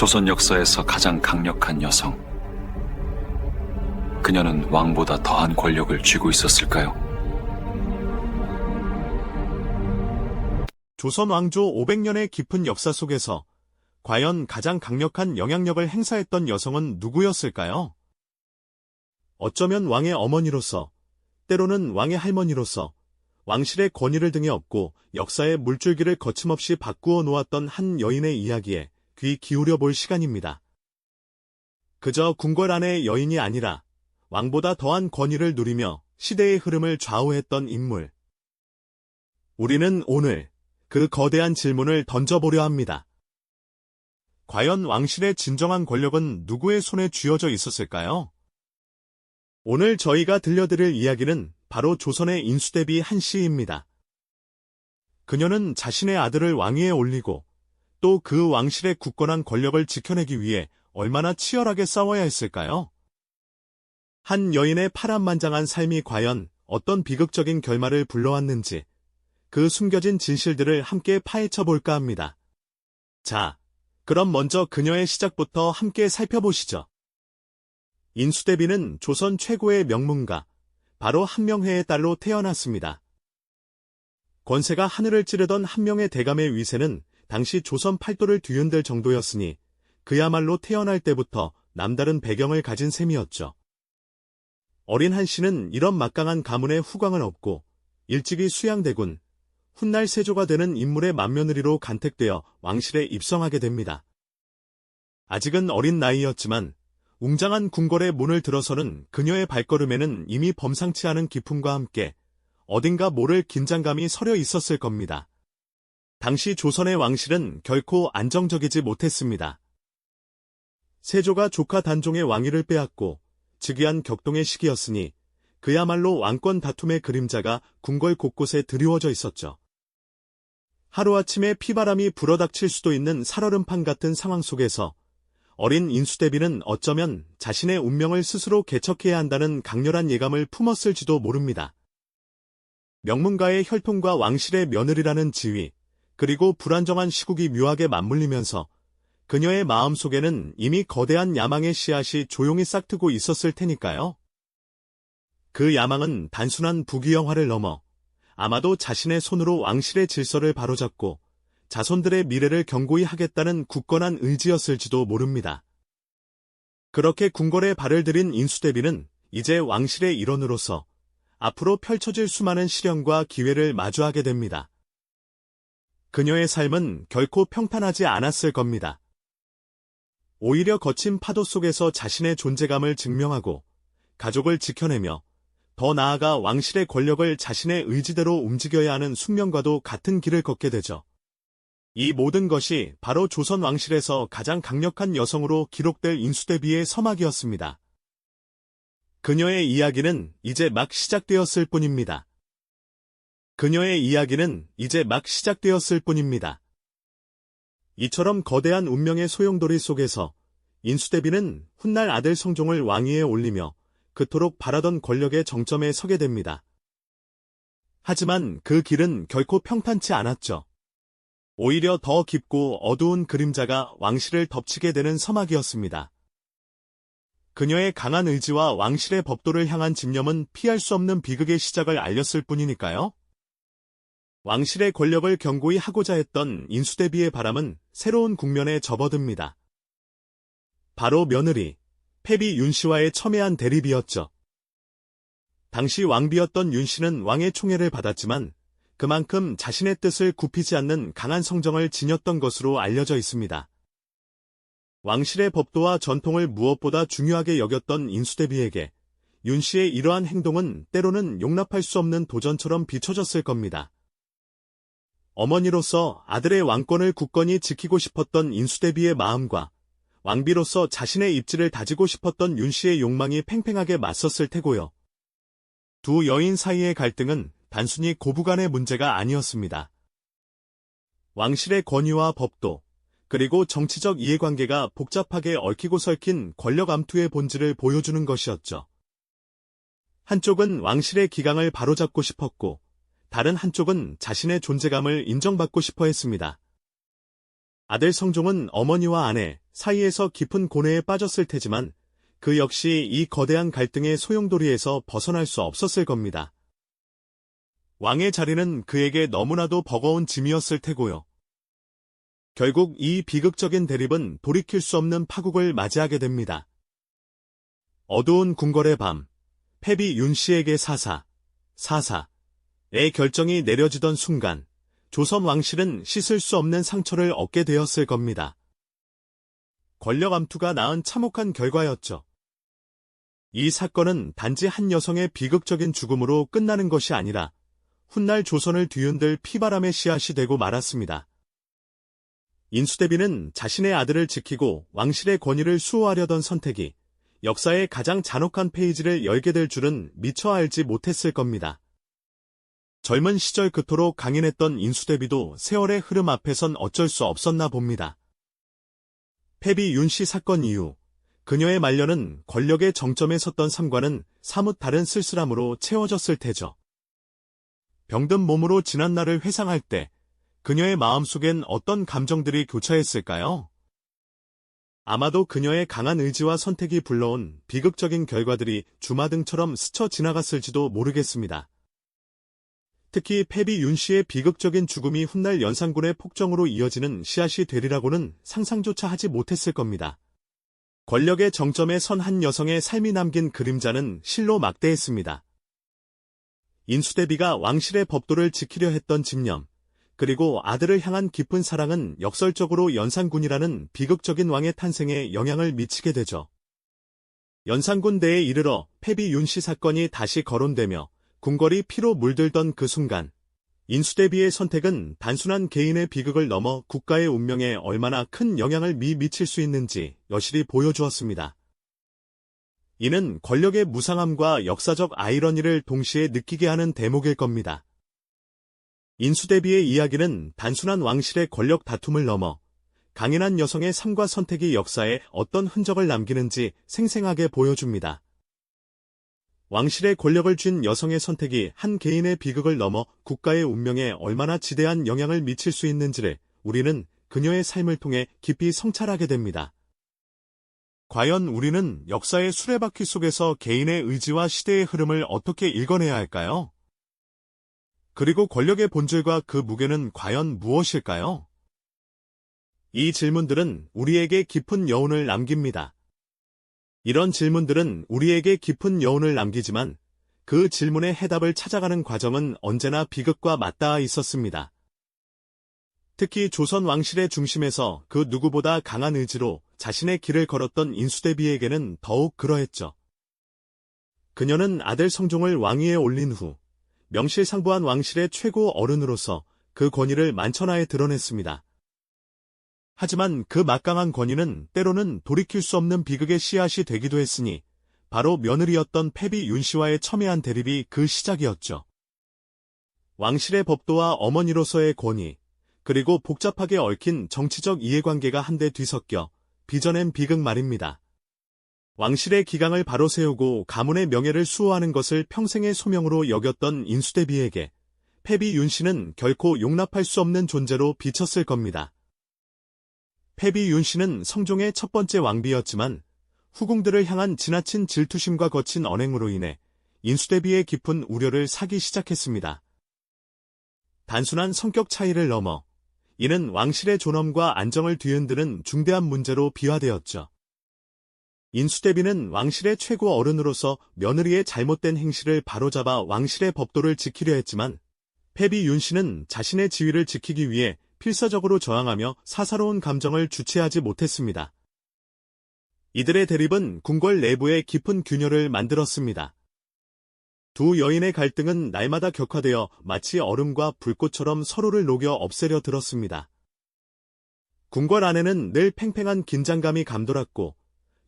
조선 역사에서 가장 강력한 여성. 그녀는 왕보다 더한 권력을 쥐고 있었을까요? 조선 왕조 500년의 깊은 역사 속에서 과연 가장 강력한 영향력을 행사했던 여성은 누구였을까요? 어쩌면 왕의 어머니로서, 때로는 왕의 할머니로서 왕실의 권위를 등에 업고 역사의 물줄기를 거침없이 바꾸어 놓았던 한 여인의 이야기에 귀 기울여 볼 시간입니다. 그저 궁궐 안의 여인이 아니라 왕보다 더한 권위를 누리며 시대의 흐름을 좌우했던 인물. 우리는 오늘 그 거대한 질문을 던져보려 합니다. 과연 왕실의 진정한 권력은 누구의 손에 쥐어져 있었을까요? 오늘 저희가 들려드릴 이야기는 바로 조선의 인수대비 한씨입니다. 그녀는 자신의 아들을 왕위에 올리고 또 그 왕실의 굳건한 권력을 지켜내기 위해 얼마나 치열하게 싸워야 했을까요? 한 여인의 파란만장한 삶이 과연 어떤 비극적인 결말을 불러왔는지 그 숨겨진 진실들을 함께 파헤쳐 볼까 합니다. 자, 그럼 먼저 그녀의 시작부터 함께 살펴보시죠. 인수대비는 조선 최고의 명문가, 바로 한명회의 딸로 태어났습니다. 권세가 하늘을 찌르던 한명회 대감의 위세는 당시 조선 팔도를 뒤흔들 정도였으니 그야말로 태어날 때부터 남다른 배경을 가진 셈이었죠. 어린 한씨는 이런 막강한 가문의 후광을 얻고 일찍이 수양대군, 훗날 세조가 되는 인물의 맏며느리로 간택되어 왕실에 입성하게 됩니다. 아직은 어린 나이였지만 웅장한 궁궐의 문을 들어서는 그녀의 발걸음에는 이미 범상치 않은 기품과 함께 어딘가 모를 긴장감이 서려 있었을 겁니다. 당시 조선의 왕실은 결코 안정적이지 못했습니다. 세조가 조카 단종의 왕위를 빼앗고 즉위한 격동의 시기였으니 그야말로 왕권 다툼의 그림자가 궁궐 곳곳에 드리워져 있었죠. 하루아침에 피바람이 불어닥칠 수도 있는 살얼음판 같은 상황 속에서 어린 인수대비는 어쩌면 자신의 운명을 스스로 개척해야 한다는 강렬한 예감을 품었을지도 모릅니다. 명문가의 혈통과 왕실의 며느리라는 지위, 그리고 불안정한 시국이 묘하게 맞물리면서 그녀의 마음속에는 이미 거대한 야망의 씨앗이 조용히 싹트고 있었을 테니까요. 그 야망은 단순한 부귀영화를 넘어 아마도 자신의 손으로 왕실의 질서를 바로잡고 자손들의 미래를 견고히 하겠다는 굳건한 의지였을지도 모릅니다. 그렇게 궁궐에 발을 들인 인수대비는 이제 왕실의 일원으로서 앞으로 펼쳐질 수많은 시련과 기회를 마주하게 됩니다. 그녀의 삶은 결코 평탄하지 않았을 겁니다. 오히려 거친 파도 속에서 자신의 존재감을 증명하고 가족을 지켜내며 더 나아가 왕실의 권력을 자신의 의지대로 움직여야 하는 숙명과도 같은 길을 걷게 되죠. 이 모든 것이 바로 조선 왕실에서 가장 강력한 여성으로 기록될 인수대비의 서막이었습니다. 그녀의 이야기는 이제 막 시작되었을 뿐입니다. 그녀의 이야기는 이제 막 시작되었을 뿐입니다. 이처럼 거대한 운명의 소용돌이 속에서 인수대비는 훗날 아들 성종을 왕위에 올리며 그토록 바라던 권력의 정점에 서게 됩니다. 하지만 그 길은 결코 평탄치 않았죠. 오히려 더 깊고 어두운 그림자가 왕실을 덮치게 되는 서막이었습니다. 그녀의 강한 의지와 왕실의 법도를 향한 집념은 피할 수 없는 비극의 시작을 알렸을 뿐이니까요. 왕실의 권력을 견고히 하고자 했던 인수대비의 바람은 새로운 국면에 접어듭니다. 바로 며느리, 패비 윤씨와의 첨예한 대립이었죠. 당시 왕비였던 윤씨는 왕의 총애를 받았지만 그만큼 자신의 뜻을 굽히지 않는 강한 성정을 지녔던 것으로 알려져 있습니다. 왕실의 법도와 전통을 무엇보다 중요하게 여겼던 인수대비에게 윤씨의 이러한 행동은 때로는 용납할 수 없는 도전처럼 비춰졌을 겁니다. 어머니로서 아들의 왕권을 굳건히 지키고 싶었던 인수대비의 마음과 왕비로서 자신의 입지를 다지고 싶었던 윤씨의 욕망이 팽팽하게 맞섰을 테고요. 두 여인 사이의 갈등은 단순히 고부간의 문제가 아니었습니다. 왕실의 권위와 법도, 그리고 정치적 이해관계가 복잡하게 얽히고 설킨 권력 암투의 본질을 보여주는 것이었죠. 한쪽은 왕실의 기강을 바로잡고 싶었고, 다른 한쪽은 자신의 존재감을 인정받고 싶어 했습니다. 아들 성종은 어머니와 아내, 사이에서 깊은 고뇌에 빠졌을 테지만 그 역시 이 거대한 갈등의 소용돌이에서 벗어날 수 없었을 겁니다. 왕의 자리는 그에게 너무나도 버거운 짐이었을 테고요. 결국 이 비극적인 대립은 돌이킬 수 없는 파국을 맞이하게 됩니다. 어두운 궁궐의 밤, 패비 윤씨에게 사사의 결정이 내려지던 순간, 조선 왕실은 씻을 수 없는 상처를 얻게 되었을 겁니다. 권력 암투가 낳은 참혹한 결과였죠. 이 사건은 단지 한 여성의 비극적인 죽음으로 끝나는 것이 아니라 훗날 조선을 뒤흔들 피바람의 씨앗이 되고 말았습니다. 인수대비는 자신의 아들을 지키고 왕실의 권위를 수호하려던 선택이 역사의 가장 잔혹한 페이지를 열게 될 줄은 미처 알지 못했을 겁니다. 젊은 시절 그토록 강인했던 인수대비도 세월의 흐름 앞에선 어쩔 수 없었나 봅니다. 패비 윤씨 사건 이후 그녀의 말년은 권력의 정점에 섰던 삶과는 사뭇 다른 쓸쓸함으로 채워졌을 테죠. 병든 몸으로 지난 날을 회상할 때 그녀의 마음속엔 어떤 감정들이 교차했을까요? 아마도 그녀의 강한 의지와 선택이 불러온 비극적인 결과들이 주마등처럼 스쳐 지나갔을지도 모르겠습니다. 특히 패비 윤씨의 비극적인 죽음이 훗날 연산군의 폭정으로 이어지는 씨앗이 되리라고는 상상조차 하지 못했을 겁니다. 권력의 정점에 선 한 여성의 삶이 남긴 그림자는 실로 막대했습니다. 인수대비가 왕실의 법도를 지키려 했던 집념, 그리고 아들을 향한 깊은 사랑은 역설적으로 연산군이라는 비극적인 왕의 탄생에 영향을 미치게 되죠. 연산군 대에 이르러 패비 윤씨 사건이 다시 거론되며 궁궐이 피로 물들던 그 순간, 인수대비의 선택은 단순한 개인의 비극을 넘어 국가의 운명에 얼마나 큰 영향을 미칠 수 있는지 여실히 보여주었습니다. 이는 권력의 무상함과 역사적 아이러니를 동시에 느끼게 하는 대목일 겁니다. 인수대비의 이야기는 단순한 왕실의 권력 다툼을 넘어 강인한 여성의 삶과 선택이 역사에 어떤 흔적을 남기는지 생생하게 보여줍니다. 왕실의 권력을 쥔 여성의 선택이 한 개인의 비극을 넘어 국가의 운명에 얼마나 지대한 영향을 미칠 수 있는지를 우리는 그녀의 삶을 통해 깊이 성찰하게 됩니다. 과연 우리는 역사의 수레바퀴 속에서 개인의 의지와 시대의 흐름을 어떻게 읽어내야 할까요? 그리고 권력의 본질과 그 무게는 과연 무엇일까요? 이 질문들은 우리에게 깊은 여운을 남깁니다. 이런 질문들은 우리에게 깊은 여운을 남기지만 그 질문의 해답을 찾아가는 과정은 언제나 비극과 맞닿아 있었습니다. 특히 조선 왕실의 중심에서 그 누구보다 강한 의지로 자신의 길을 걸었던 인수대비에게는 더욱 그러했죠. 그녀는 아들 성종을 왕위에 올린 후 명실상부한 왕실의 최고 어른으로서 그 권위를 만천하에 드러냈습니다. 하지만 그 막강한 권위는 때로는 돌이킬 수 없는 비극의 씨앗이 되기도 했으니 바로 며느리였던 패비 윤씨와의 첨예한 대립이 그 시작이었죠. 왕실의 법도와 어머니로서의 권위, 그리고 복잡하게 얽힌 정치적 이해관계가 한데 뒤섞여 빚어낸 비극 말입니다. 왕실의 기강을 바로 세우고 가문의 명예를 수호하는 것을 평생의 소명으로 여겼던 인수대비에게 패비 윤씨는 결코 용납할 수 없는 존재로 비쳤을 겁니다. 패비 윤씨는 성종의 첫 번째 왕비였지만 후궁들을 향한 지나친 질투심과 거친 언행으로 인해 인수대비의 깊은 우려를 사기 시작했습니다. 단순한 성격 차이를 넘어 이는 왕실의 존엄과 안정을 뒤흔드는 중대한 문제로 비화되었죠. 인수대비는 왕실의 최고 어른으로서 며느리의 잘못된 행실을 바로잡아 왕실의 법도를 지키려 했지만 패비 윤씨는 자신의 지위를 지키기 위해 필사적으로 저항하며 사사로운 감정을 주체하지 못했습니다. 이들의 대립은 궁궐 내부에 깊은 균열을 만들었습니다. 두 여인의 갈등은 날마다 격화되어 마치 얼음과 불꽃처럼 서로를 녹여 없애려 들었습니다. 궁궐 안에는 늘 팽팽한 긴장감이 감돌았고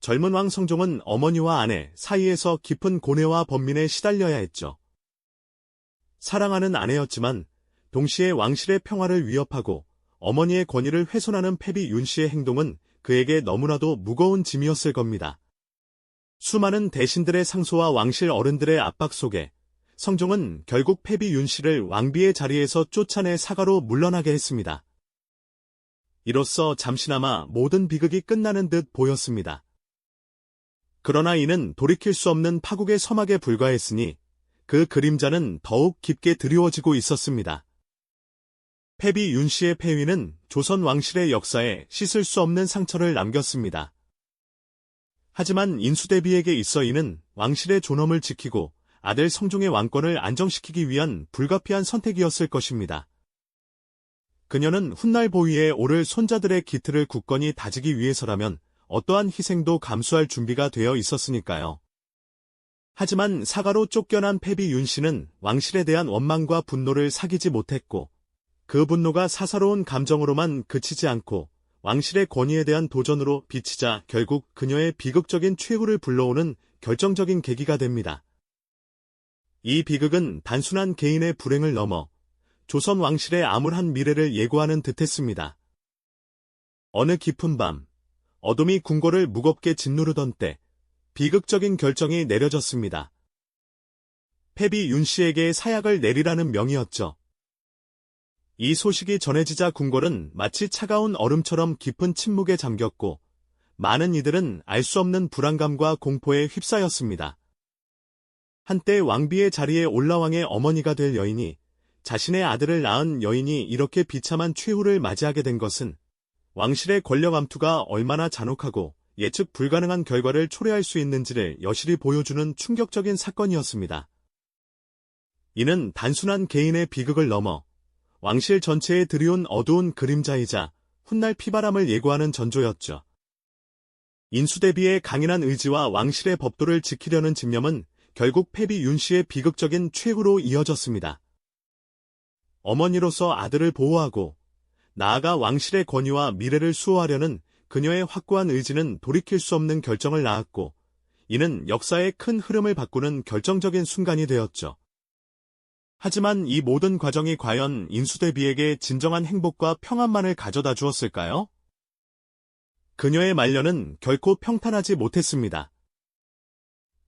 젊은 왕 성종은 어머니와 아내 사이에서 깊은 고뇌와 번민에 시달려야 했죠. 사랑하는 아내였지만 동시에 왕실의 평화를 위협하고 어머니의 권위를 훼손하는 패비 윤씨의 행동은 그에게 너무나도 무거운 짐이었을 겁니다. 수많은 대신들의 상소와 왕실 어른들의 압박 속에 성종은 결국 패비 윤씨를 왕비의 자리에서 쫓아내 사가로 물러나게 했습니다. 이로써 잠시나마 모든 비극이 끝나는 듯 보였습니다. 그러나 이는 돌이킬 수 없는 파국의 서막에 불과했으니 그 그림자는 더욱 깊게 드리워지고 있었습니다. 패비 윤씨의 폐위는 조선 왕실의 역사에 씻을 수 없는 상처를 남겼습니다. 하지만 인수대비에게 있어 이는 왕실의 존엄을 지키고 아들 성종의 왕권을 안정시키기 위한 불가피한 선택이었을 것입니다. 그녀는 훗날 보위에 오를 손자들의 기틀을 굳건히 다지기 위해서라면 어떠한 희생도 감수할 준비가 되어 있었으니까요. 하지만 사가로 쫓겨난 패비 윤씨는 왕실에 대한 원망과 분노를 사귀지 못했고 그 분노가 사사로운 감정으로만 그치지 않고 왕실의 권위에 대한 도전으로 비치자 결국 그녀의 비극적인 최후를 불러오는 결정적인 계기가 됩니다. 이 비극은 단순한 개인의 불행을 넘어 조선 왕실의 암울한 미래를 예고하는 듯했습니다. 어느 깊은 밤, 어둠이 궁궐을 무겁게 짓누르던 때 비극적인 결정이 내려졌습니다. 패비 윤씨에게 사약을 내리라는 명이었죠. 이 소식이 전해지자 궁궐은 마치 차가운 얼음처럼 깊은 침묵에 잠겼고 많은 이들은 알 수 없는 불안감과 공포에 휩싸였습니다. 한때 왕비의 자리에 올라왕의 어머니가 될 여인이 자신의 아들을 낳은 여인이 이렇게 비참한 최후를 맞이하게 된 것은 왕실의 권력 암투가 얼마나 잔혹하고 예측 불가능한 결과를 초래할 수 있는지를 여실히 보여주는 충격적인 사건이었습니다. 이는 단순한 개인의 비극을 넘어 왕실 전체에 들이온 어두운 그림자이자 훗날 피바람을 예고하는 전조였죠. 인수대비의 강인한 의지와 왕실의 법도를 지키려는 집념은 결국 패비 윤씨의 비극적인 최후로 이어졌습니다. 어머니로서 아들을 보호하고 나아가 왕실의 권위와 미래를 수호하려는 그녀의 확고한 의지는 돌이킬 수 없는 결정을 낳았고 이는 역사의 큰 흐름을 바꾸는 결정적인 순간이 되었죠. 하지만 이 모든 과정이 과연 인수대비에게 진정한 행복과 평안만을 가져다 주었을까요? 그녀의 말년은 결코 평탄하지 못했습니다.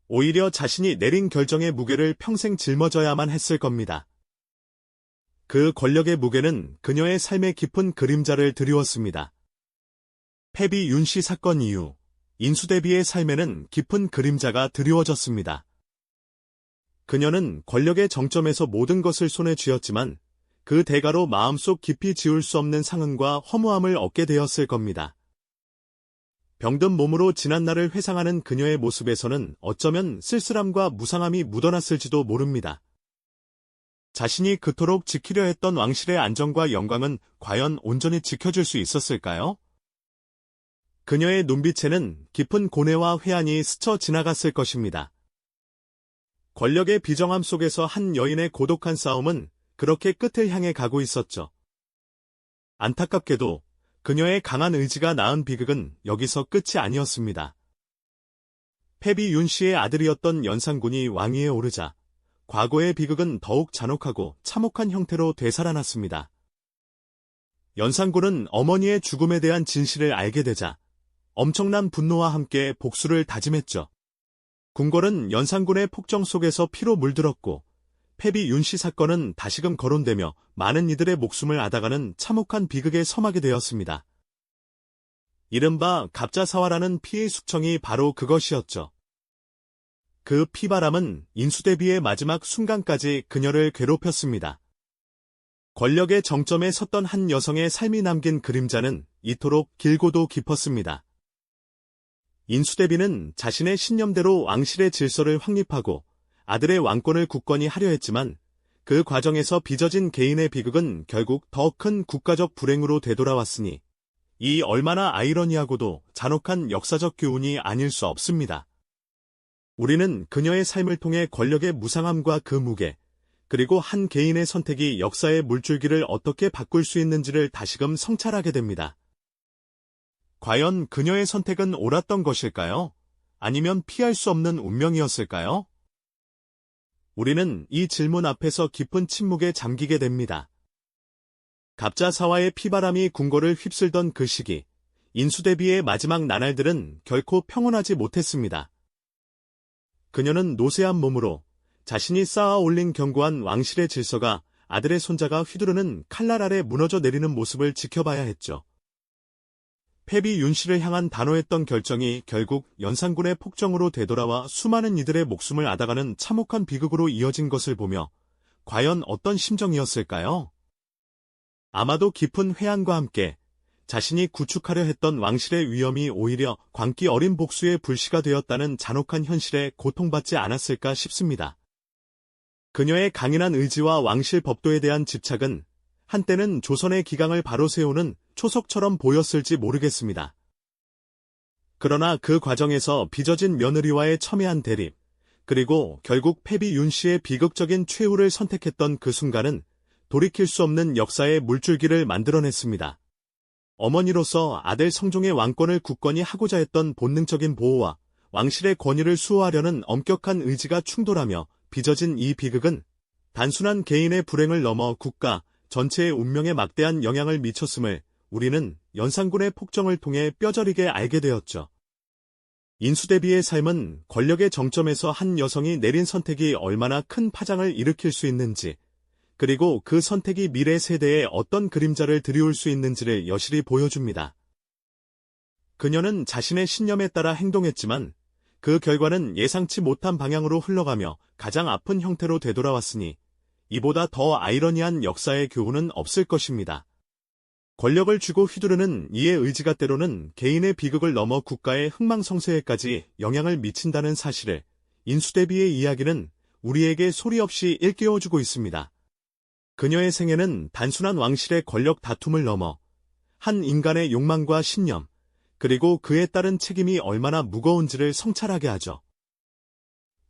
오히려 자신이 내린 결정의 무게를 평생 짊어져야만 했을 겁니다. 그 권력의 무게는 그녀의 삶의 깊은 그림자를 드리웠습니다. 패비 윤씨 사건 이후 인수대비의 삶에는 깊은 그림자가 드리워졌습니다. 그녀는 권력의 정점에서 모든 것을 손에 쥐었지만 그 대가로 마음속 깊이 지울 수 없는 상흔과 허무함을 얻게 되었을 겁니다. 병든 몸으로 지난날을 회상하는 그녀의 모습에서는 어쩌면 쓸쓸함과 무상함이 묻어났을지도 모릅니다. 자신이 그토록 지키려 했던 왕실의 안정과 영광은 과연 온전히 지켜줄 수 있었을까요? 그녀의 눈빛에는 깊은 고뇌와 회한이 스쳐 지나갔을 것입니다. 권력의 비정함 속에서 한 여인의 고독한 싸움은 그렇게 끝을 향해 가고 있었죠. 안타깝게도 그녀의 강한 의지가 낳은 비극은 여기서 끝이 아니었습니다. 패비 윤씨의 아들이었던 연산군이 왕위에 오르자 과거의 비극은 더욱 잔혹하고 참혹한 형태로 되살아났습니다. 연산군은 어머니의 죽음에 대한 진실을 알게 되자 엄청난 분노와 함께 복수를 다짐했죠. 궁궐은 연산군의 폭정 속에서 피로 물들었고 패비 윤씨 사건은 다시금 거론되며 많은 이들의 목숨을 앗아가는 참혹한 비극의 서막이 되었습니다. 이른바 갑자사화라는 피의 숙청이 바로 그것이었죠. 그 피바람은 인수대비의 마지막 순간까지 그녀를 괴롭혔습니다. 권력의 정점에 섰던 한 여성의 삶이 남긴 그림자는 이토록 길고도 깊었습니다. 인수대비는 자신의 신념대로 왕실의 질서를 확립하고 아들의 왕권을 굳건히 하려 했지만 그 과정에서 빚어진 개인의 비극은 결국 더 큰 국가적 불행으로 되돌아왔으니 이 얼마나 아이러니하고도 잔혹한 역사적 교훈이 아닐 수 없습니다. 우리는 그녀의 삶을 통해 권력의 무상함과 그 무게, 그리고 한 개인의 선택이 역사의 물줄기를 어떻게 바꿀 수 있는지를 다시금 성찰하게 됩니다. 과연 그녀의 선택은 옳았던 것일까요? 아니면 피할 수 없는 운명이었을까요? 우리는 이 질문 앞에서 깊은 침묵에 잠기게 됩니다. 갑자사화의 피바람이 궁궐을 휩쓸던 그 시기, 인수대비의 마지막 나날들은 결코 평온하지 못했습니다. 그녀는 노쇠한 몸으로 자신이 쌓아 올린 견고한 왕실의 질서가 아들의 손자가 휘두르는 칼날 아래 무너져 내리는 모습을 지켜봐야 했죠. 패비 윤 씨를 향한 단호했던 결정이 결국 연산군의 폭정으로 되돌아와 수많은 이들의 목숨을 앗아가는 참혹한 비극으로 이어진 것을 보며 과연 어떤 심정이었을까요? 아마도 깊은 회한과 함께 자신이 구축하려 했던 왕실의 위엄이 오히려 광기 어린 복수의 불씨가 되었다는 잔혹한 현실에 고통받지 않았을까 싶습니다. 그녀의 강인한 의지와 왕실 법도에 대한 집착은 한때는 조선의 기강을 바로 세우는 초석처럼 보였을지 모르겠습니다. 그러나 그 과정에서 빚어진 며느리와의 첨예한 대립, 그리고 결국 패비 윤 씨의 비극적인 최후를 선택했던 그 순간은 돌이킬 수 없는 역사의 물줄기를 만들어냈습니다. 어머니로서 아들 성종의 왕권을 굳건히 하고자 했던 본능적인 보호와 왕실의 권위를 수호하려는 엄격한 의지가 충돌하며 빚어진 이 비극은 단순한 개인의 불행을 넘어 국가 전체의 운명에 막대한 영향을 미쳤음을 우리는 연산군의 폭정을 통해 뼈저리게 알게 되었죠. 인수대비의 삶은 권력의 정점에서 한 여성이 내린 선택이 얼마나 큰 파장을 일으킬 수 있는지, 그리고 그 선택이 미래 세대에 어떤 그림자를 드리울 수 있는지를 여실히 보여줍니다. 그녀는 자신의 신념에 따라 행동했지만 그 결과는 예상치 못한 방향으로 흘러가며 가장 아픈 형태로 되돌아왔으니 이보다 더 아이러니한 역사의 교훈은 없을 것입니다. 권력을 쥐고 휘두르는 이의 의지가 때로는 개인의 비극을 넘어 국가의 흥망성쇠에까지 영향을 미친다는 사실을 인수대비의 이야기는 우리에게 소리 없이 일깨워주고 있습니다. 그녀의 생애는 단순한 왕실의 권력 다툼을 넘어 한 인간의 욕망과 신념, 그리고 그에 따른 책임이 얼마나 무거운지를 성찰하게 하죠.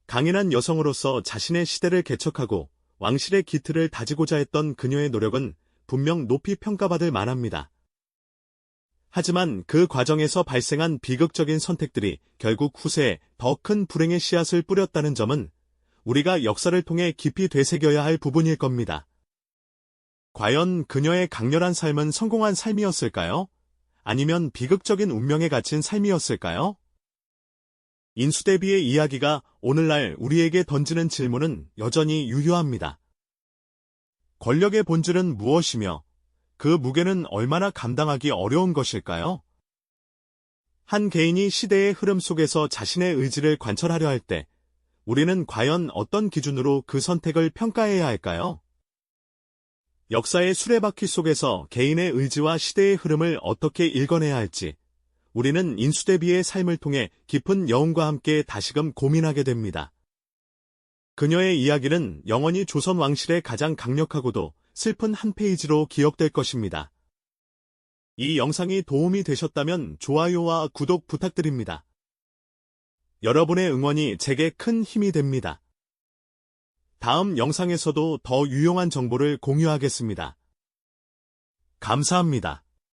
강인한 여성으로서 자신의 시대를 개척하고 왕실의 기틀을 다지고자 했던 그녀의 노력은 분명 높이 평가받을 만합니다. 하지만 그 과정에서 발생한 비극적인 선택들이 결국 후세에 더 큰 불행의 씨앗을 뿌렸다는 점은 우리가 역사를 통해 깊이 되새겨야 할 부분일 겁니다. 과연 그녀의 강렬한 삶은 성공한 삶이었을까요? 아니면 비극적인 운명에 갇힌 삶이었을까요? 인수대비의 이야기가 오늘날 우리에게 던지는 질문은 여전히 유효합니다. 권력의 본질은 무엇이며 그 무게는 얼마나 감당하기 어려운 것일까요? 한 개인이 시대의 흐름 속에서 자신의 의지를 관철하려 할 때 우리는 과연 어떤 기준으로 그 선택을 평가해야 할까요? 역사의 수레바퀴 속에서 개인의 의지와 시대의 흐름을 어떻게 읽어내야 할지 우리는 인수대비의 삶을 통해 깊은 여운과 함께 다시금 고민하게 됩니다. 그녀의 이야기는 영원히 조선 왕실의 가장 강력하고도 슬픈 한 페이지로 기억될 것입니다. 이 영상이 도움이 되셨다면 좋아요와 구독 부탁드립니다. 여러분의 응원이 제게 큰 힘이 됩니다. 다음 영상에서도 더 유용한 정보를 공유하겠습니다. 감사합니다.